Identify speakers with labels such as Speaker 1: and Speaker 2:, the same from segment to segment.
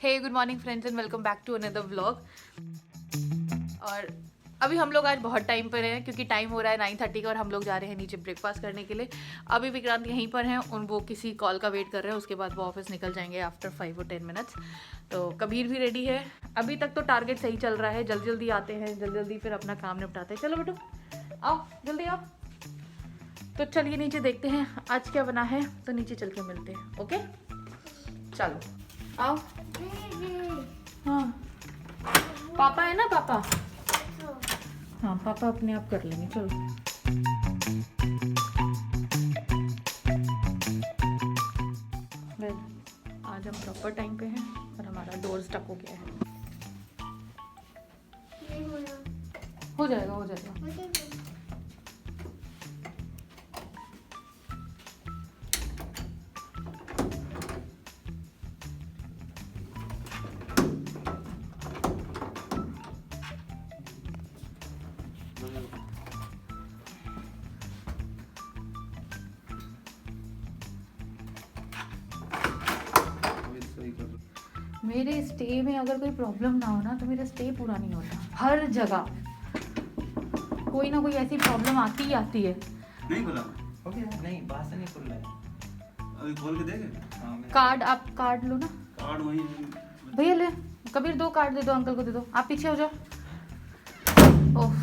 Speaker 1: Hey good morning friends and welcome back to another vlog. और अभी हम लोग आज बहुत टाइम पर हैं क्योंकि टाइम हो रहा है 9:30 का और हम लोग जा रहे हैं नीचे ब्रेकफास्ट करने के लिए। अभी विक्रांत यहीं पर हैं, उन वो किसी कॉल का वेट कर रहे हैं, उसके बाद वो ऑफिस निकल जाएंगे आफ्टर 5 और 10 मिनट्स। तो कबीर भी रेडी है। अभी तक तो टारगेट सही चल रहा है, जल्दी जल्दी आते हैं, जल्दी जल्दी फिर अपना काम निपटाते हैं। चलो बेटो आओ जल्दी आओ। तो चलिए नीचे देखते हैं आज क्या बना है, तो नीचे चल के मिलते हैं। ओके चलो आओ। हाँ पापा है ना, पापा हाँ पापा अपने आप कर लेंगे। चलो आज हम प्रॉपर टाइम पे हैं और हमारा डोर स्टक हो गया है। हो जाएगा हो जाएगा। मेरे स्टे में अगर कोई प्रॉब्लम ना हो ना तो मेरा स्टे पूरा नहीं होता। हर जगह कोई ना कोई ऐसी प्रॉब्लम आती ही आती है।
Speaker 2: नहीं खुला
Speaker 3: ओके नहीं बाहर से नहीं खुल रहा है।
Speaker 2: अभी खोल के देखे।
Speaker 3: हाँ
Speaker 1: कार्ड आप कार्ड लो ना
Speaker 2: कार्ड वही
Speaker 1: भैया, ले कबीर 2 कार्ड दे दो, अंकल को दे दो। आप पीछे हो जाओ। ओह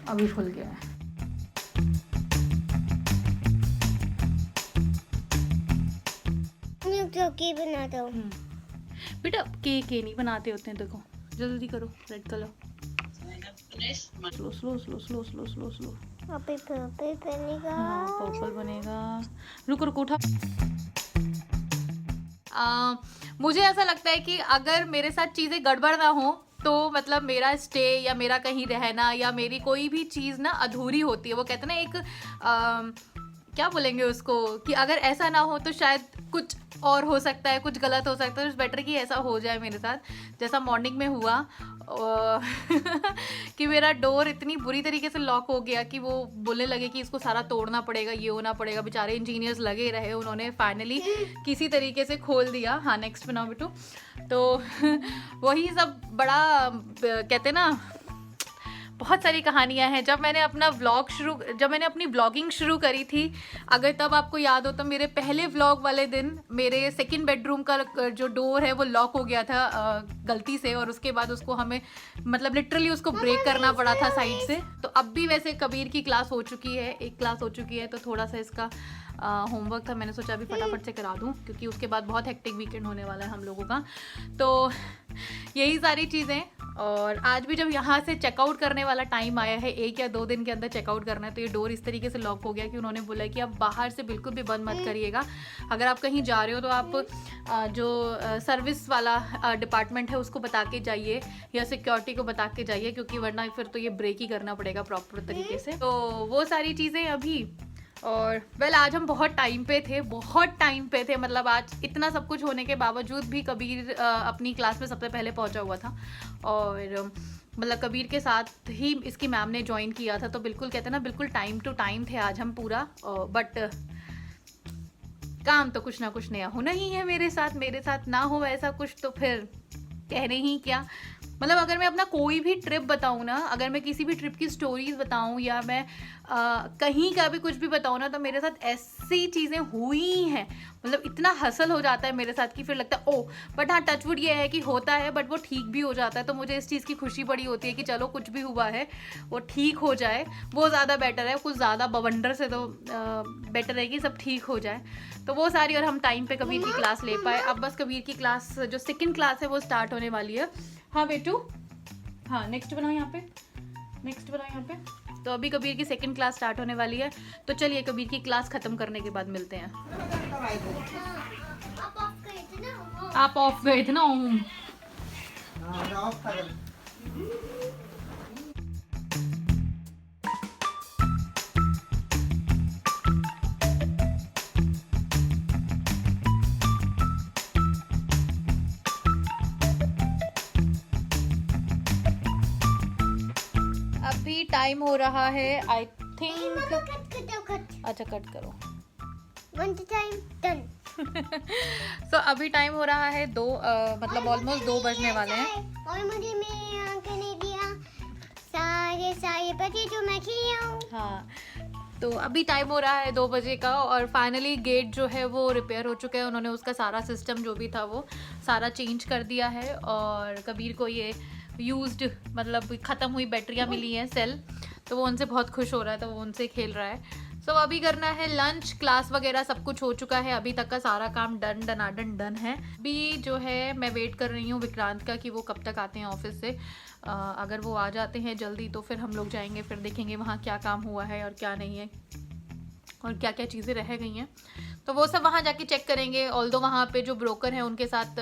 Speaker 1: अभी खुल गया है।
Speaker 4: की बनाता हूँ
Speaker 1: बेटा केक नहीं बनाते होते हैं, देखो जल्दी करो। Red colour slow slow slow slow slow slow slow.
Speaker 4: Purple बनेगा।
Speaker 1: हाँ पर्पल बनेगा। रुको रुको उठा। मुझे ऐसा लगता है कि अगर मेरे साथ चीज़ें गड़बड़ ना हो तो मतलब मेरा स्टे या मेरा कहीं रहना या मेरी कोई भी चीज़ ना अधूरी होती है। वो कहते हैं ना एक क्या बोलेंगे उसको, कि अगर ऐसा ना हो तो शायद कुछ और हो सकता है, कुछ गलत हो सकता है। इट्स बेटर कि ऐसा हो जाए मेरे साथ जैसा मॉर्निंग में हुआ कि मेरा डोर इतनी बुरी तरीके से लॉक हो गया कि वो बोलने लगे कि इसको सारा तोड़ना पड़ेगा, ये होना पड़ेगा। बेचारे इंजीनियर्स लगे रहे, उन्होंने फाइनली किसी तरीके से खोल दिया। हाँ नेक्स्ट बनाओ बेटू। तो वही सब बड़ा कहते ना, बहुत सारी कहानियां हैं। जब मैंने अपनी व्लॉगिंग शुरू करी थी, अगर तब आपको याद हो तो मेरे पहले व्लॉग वाले दिन मेरे सेकंड बेडरूम का जो डोर है वो लॉक हो गया था गलती से, और उसके बाद उसको हमें मतलब लिटरली उसको ब्रेक करना पड़ा था साइड से। तो अब भी वैसे कबीर की क्लास हो चुकी है, एक क्लास हो चुकी है, तो थोड़ा सा इसका होमवर्क था, मैंने सोचा अभी फटाफट से करा दूं क्योंकि उसके बाद बहुत हेक्टिक वीकेंड होने वाला है हम लोगों का। तो यही सारी चीज़ें। और आज भी जब यहाँ से चेकआउट करने वाला टाइम आया है, 1 या 2 दिन के अंदर चेकआउट करना है, तो ये डोर इस तरीके से लॉक हो गया कि उन्होंने बोला कि आप बाहर से बिल्कुल भी बंद मत करिएगा। अगर आप कहीं जा रहे हो तो आप जो सर्विस वाला डिपार्टमेंट है उसको बता के जाइए या सिक्योरिटी को बता के जाइए, क्योंकि वरना फिर तो ये ब्रेक ही करना पड़ेगा प्रॉपर तरीके से। तो वो सारी चीज़ें अभी। और आज हम बहुत टाइम पे थे, मतलब आज इतना सब कुछ होने के बावजूद भी कबीर अपनी क्लास में सबसे पहले पहुंचा हुआ था। और मतलब कबीर के साथ ही इसकी मैम ने ज्वाइन किया था, तो बिल्कुल कहते हैं ना, बिल्कुल टाइम टू टाइम थे आज हम पूरा। बट काम तो कुछ ना कुछ नया होना ही है मेरे साथ ना हो ऐसा कुछ तो फिर कहने ही क्या। मतलब अगर मैं अपना कोई भी ट्रिप बताऊँ ना, अगर मैं किसी भी ट्रिप की स्टोरीज बताऊँ या मैं कहीं का भी कुछ भी बताऊँ ना, तो मेरे साथ ऐसी चीज़ें हुई हैं, मतलब इतना हसल हो जाता है मेरे साथ कि फिर लगता है ओह। बट हाँ टचवुड ये है कि होता है बट वो ठीक भी हो जाता है, तो मुझे इस चीज़ की खुशी बड़ी होती है कि चलो कुछ भी हुआ है वो ठीक हो जाए, वो ज़्यादा बेटर है। कुछ ज़्यादा बवंडर से तो बेटर है कि सब ठीक हो जाए। तो वो सारी, और हम टाइम पे कबीर की क्लास ले पाए। अब बस कबीर की क्लास जो सेकंड क्लास है वो स्टार्ट होने वाली है। हाँ बेटू, हाँ नेक्स्ट बनाओ यहाँ पे। तो अभी कबीर की सेकंड क्लास स्टार्ट होने वाली है, तो चलिए कबीर की क्लास खत्म करने के बाद मिलते हैं। आप ऑफ गए थे ना। अभी टाइम हो रहा है आई थिंक। अच्छा कट करो।
Speaker 4: One time done.
Speaker 1: सो अभी टाइम हो रहा है 2 मतलब ऑलमोस्ट 2 बजने वाले हैं।
Speaker 4: और मुझे मैं करने दिया सारे बजे जो मैं खेला हूँ।
Speaker 1: हाँ, तो अभी टाइम हो रहा है 2 बजे का और फाइनली गेट जो है वो रिपेयर हो चुका है। उन्होंने उसका सारा सिस्टम जो भी था वो सारा चेंज कर दिया है और कबीर को ये यूज्ड मतलब ख़त्म हुई बैटरियाँ मिली हैं सेल, तो वो उनसे बहुत खुश हो रहा है, तो वो उनसे खेल रहा है। सो अभी करना है लंच, क्लास वगैरह सब कुछ हो चुका है, अभी तक का सारा काम डन है। अभी जो है मैं वेट कर रही हूँ विक्रांत का कि वो कब तक आते हैं ऑफिस से। अगर वो आ जाते हैं जल्दी तो फिर हम लोग जाएंगे, फिर देखेंगे वहाँ क्या काम हुआ है और क्या नहीं है और क्या क्या चीज़ें रह गई हैं, तो वो सब वहाँ जाके चेक करेंगे। ऑल्दो वहाँ पे जो ब्रोकर हैं उनके साथ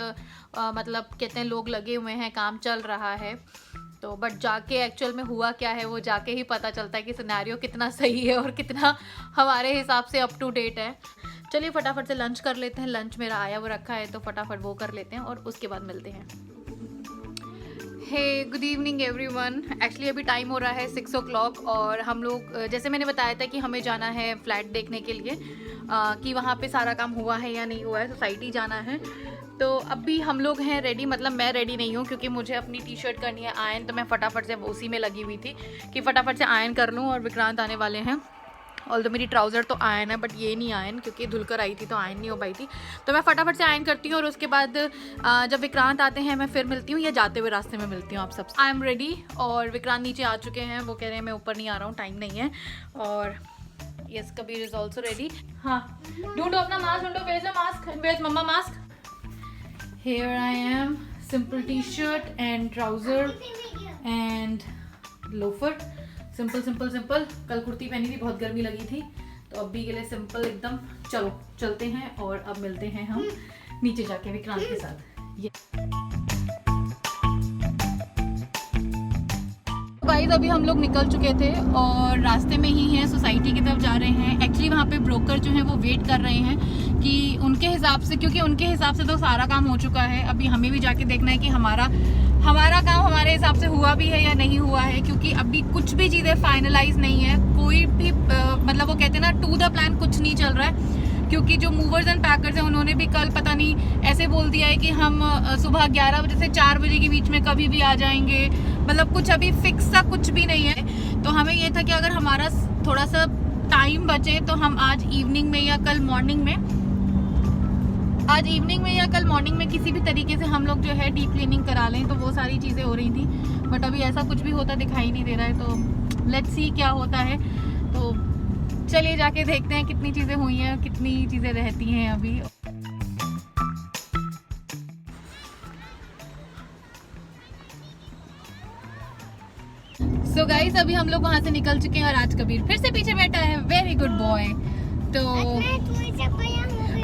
Speaker 1: मतलब कहते हैं लोग लगे हुए हैं, काम चल रहा है, तो बट जाके एक्चुअल में हुआ क्या है वो जाके ही पता चलता है कि सिनेरियो कितना सही है और कितना हमारे हिसाब से अप टू डेट है। चलिए फटाफट से लंच कर लेते हैं। लंच मेरा आया वो रखा है, तो फटाफट वो कर लेते हैं और उसके बाद मिलते हैं। हे गुड इवनिंग एवरीवन। एक्चुअली अभी टाइम हो रहा है 6 o'clock और हम लोग जैसे मैंने बताया था कि हमें जाना है फ्लैट देखने के लिए कि वहाँ पे सारा काम हुआ है या नहीं हुआ है, सोसाइटी जाना है। तो अभी हम लोग हैं रेडी, मतलब मैं रेडी नहीं हूँ क्योंकि मुझे अपनी टी शर्ट करनी है आयरन, तो मैं फटाफट से उसी में लगी हुई थी कि फटाफट से आयरन कर लूँ और विक्रांत आने वाले हैं। ऑल्दो मेरी ट्राउज़र तो आयरन है बट ये नहीं आयरन क्योंकि धुलकर आई थी तो आयरन नहीं हो पाई थी, तो मैं फटाफट से आयरन करती हूँ और उसके बाद जब विक्रांत आते हैं मैं फिर मिलती हूँ या जाते हुए रास्ते में मिलती हूँ आप सब। आई एम रेडी और विक्रांत नीचे आ चुके हैं, वो कह रहे हैं मैं ऊपर नहीं आ रहा हूँ, टाइम नहीं है। और yes Kabir is also ready. हाँ ढूंढो अपना मास्क, ढूंढो, where is mask, where is mamma mask. Here I am, simple T shirt and trouser and loafer, simple simple simple. कल कुर्ती पहनी थी, बहुत गर्मी लगी थी, तो अभी के लिए सिंपल एकदम। चलो चलते हैं और अब मिलते हैं हम नीचे जाके विक्रांत के साथ। ये गाइस अभी हम लोग निकल चुके थे और रास्ते में ही हैं, सोसाइटी की तरफ जा रहे हैं। एक्चुअली वहाँ पे ब्रोकर जो है वो वेट कर रहे हैं कि उनके हिसाब से, क्योंकि उनके हिसाब से तो सारा काम हो चुका है, अभी हमें भी जाके देखना है कि हमारा काम हमारे हिसाब से हुआ भी है या नहीं हुआ है, क्योंकि अभी कुछ भी चीज़ें फाइनलाइज नहीं है। कोई भी मतलब वो कहते हैं ना टू द प्लान कुछ नहीं चल रहा है, क्योंकि जो मूवर्स एंड पैकर्स हैं उन्होंने भी कल पता नहीं ऐसे बोल दिया है कि हम सुबह 11 बजे से 4 बजे के बीच में कभी भी आ जाएंगे, मतलब कुछ अभी फिक्स सा कुछ भी नहीं है। तो हमें ये था कि अगर हमारा थोड़ा सा टाइम बचे तो हम आज इवनिंग में या कल मॉर्निंग में किसी भी तरीके से हम लोग जो है डीप क्लीनिंग करा लें, तो वो सारी चीज़ें हो रही थी, बट अभी ऐसा कुछ भी होता दिखाई नहीं दे रहा है, तो लेट्स सी क्या होता है। तो चलिए जाके देखते हैं कितनी चीज़ें हुई हैं, कितनी चीज़ें रहती हैं अभी। सो गाइस अभी हम लोग वहाँ से निकल चुके हैं और आज कबीर फिर से पीछे बैठा है, वेरी गुड बॉय। तो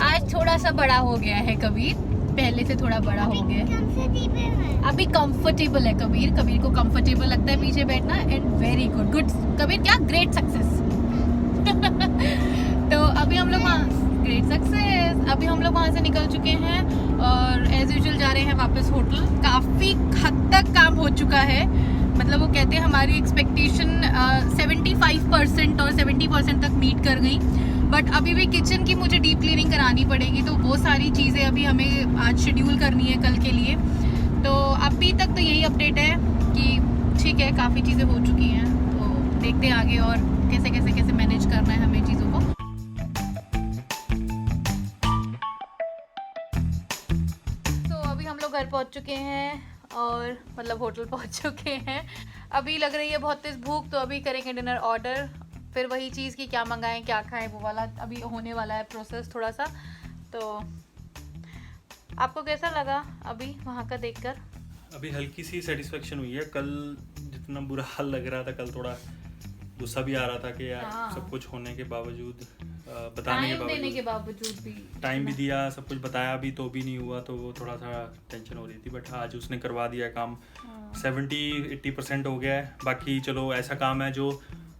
Speaker 1: आज थोड़ा सा बड़ा हो गया है कबीर, पहले से थोड़ा बड़ा हो गया है, अभी कंफर्टेबल है कबीर को कंफर्टेबल लगता है पीछे बैठना, एंड वेरी गुड कबीर, क्या ग्रेट सक्सेस। तो अभी हम लोग वहाँ से निकल चुके हैं और एज यूजुअल जा रहे हैं वापस होटल। काफ़ी हद तक काम हो चुका है, मतलब वो कहते हैं हमारी एक्सपेक्टेशन 75% और 70% तक मीट कर गई, बट अभी भी किचन की मुझे डीप क्लीनिंग करानी पड़ेगी, तो वो सारी चीज़ें अभी हमें आज शेड्यूल करनी है कल के लिए। तो अभी तक तो यही अपडेट है कि ठीक है, काफ़ी चीज़ें हो चुकी हैं, तो देखते हैं आगे और कैसे मैनेज करना है हमें चीज़ों को। तो अभी हम लोग घर पहुंच चुके हैं और मतलब होटल पहुंच चुके हैं। अभी लग रही है बहुत तेज़ भूख, तो अभी करेंगे डिनर ऑर्डर, फिर वही चीज़ की क्या मंगाएं क्या खाएं वो वाला अभी होने वाला है प्रोसेस थोड़ा सा। तो आपको कैसा लगा अभी वहाँ का देखकर?
Speaker 2: अभी हल्की सी सेटिस्फेक्शन हुई है। कल जितना बुरा हाल लग रहा था, कल थोड़ा गुस्सा भी आ रहा था कि यार सब कुछ होने के बावजूद, बताने के बावजूद भी टाइम भी दिया, सब कुछ बताया भी तो भी नहीं हुआ, तो वो थोड़ा सा टेंशन हो रही थी। बट आज उसने करवा दिया काम, 70-80% हो गया है। बाकी चलो ऐसा काम है जो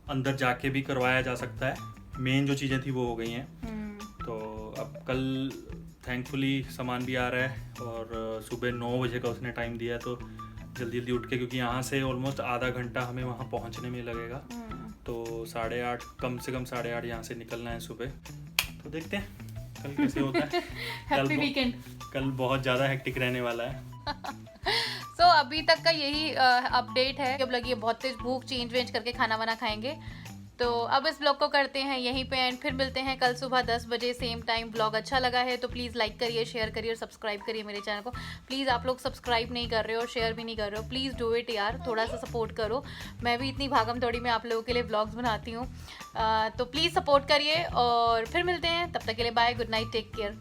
Speaker 2: अंदर जाके भी करवाया जा सकता है, मेन जो चीज़ें थी वो हो गई हैं। तो अब कल थैंकफुली सामान भी आ रहा है और सुबह 9 बजे का उसने टाइम दिया है, तो जल्दी उठ के, क्योंकि यहाँ से ऑलमोस्ट आधा घंटा हमें वहाँ पहुँचने में लगेगा, तो 8:30 कम से कम 8:30 यहाँ से निकलना है सुबह। तो देखते हैं कल कैसे होता है।
Speaker 1: Happy weekend.
Speaker 2: कल बहुत ज़्यादा हेक्टिक रहने वाला है।
Speaker 1: सो अभी तक का यही अपडेट है। अब लगी है बहुत तेज भूख, चेंज वेंज करके खाना वाना खाएंगे। तो अब इस ब्लॉग को करते हैं यहीं पे एंड, फिर मिलते हैं कल सुबह 10 बजे सेम टाइम। ब्लॉग अच्छा लगा है तो प्लीज़ लाइक करिए, शेयर करिए और सब्सक्राइब करिए मेरे चैनल को। प्लीज़ आप लोग सब्सक्राइब नहीं कर रहे हो, शेयर भी नहीं कर रहे हो, प्लीज़ डू इट यार, थोड़ा सा सपोर्ट करो। मैं भी इतनी भागम दौड़ी में आप लोगों के लिए ब्लॉग्स बनाती हूँ, तो प्लीज़ सपोर्ट करिए और फिर मिलते हैं। तब तक के लिए bye, good night, take care.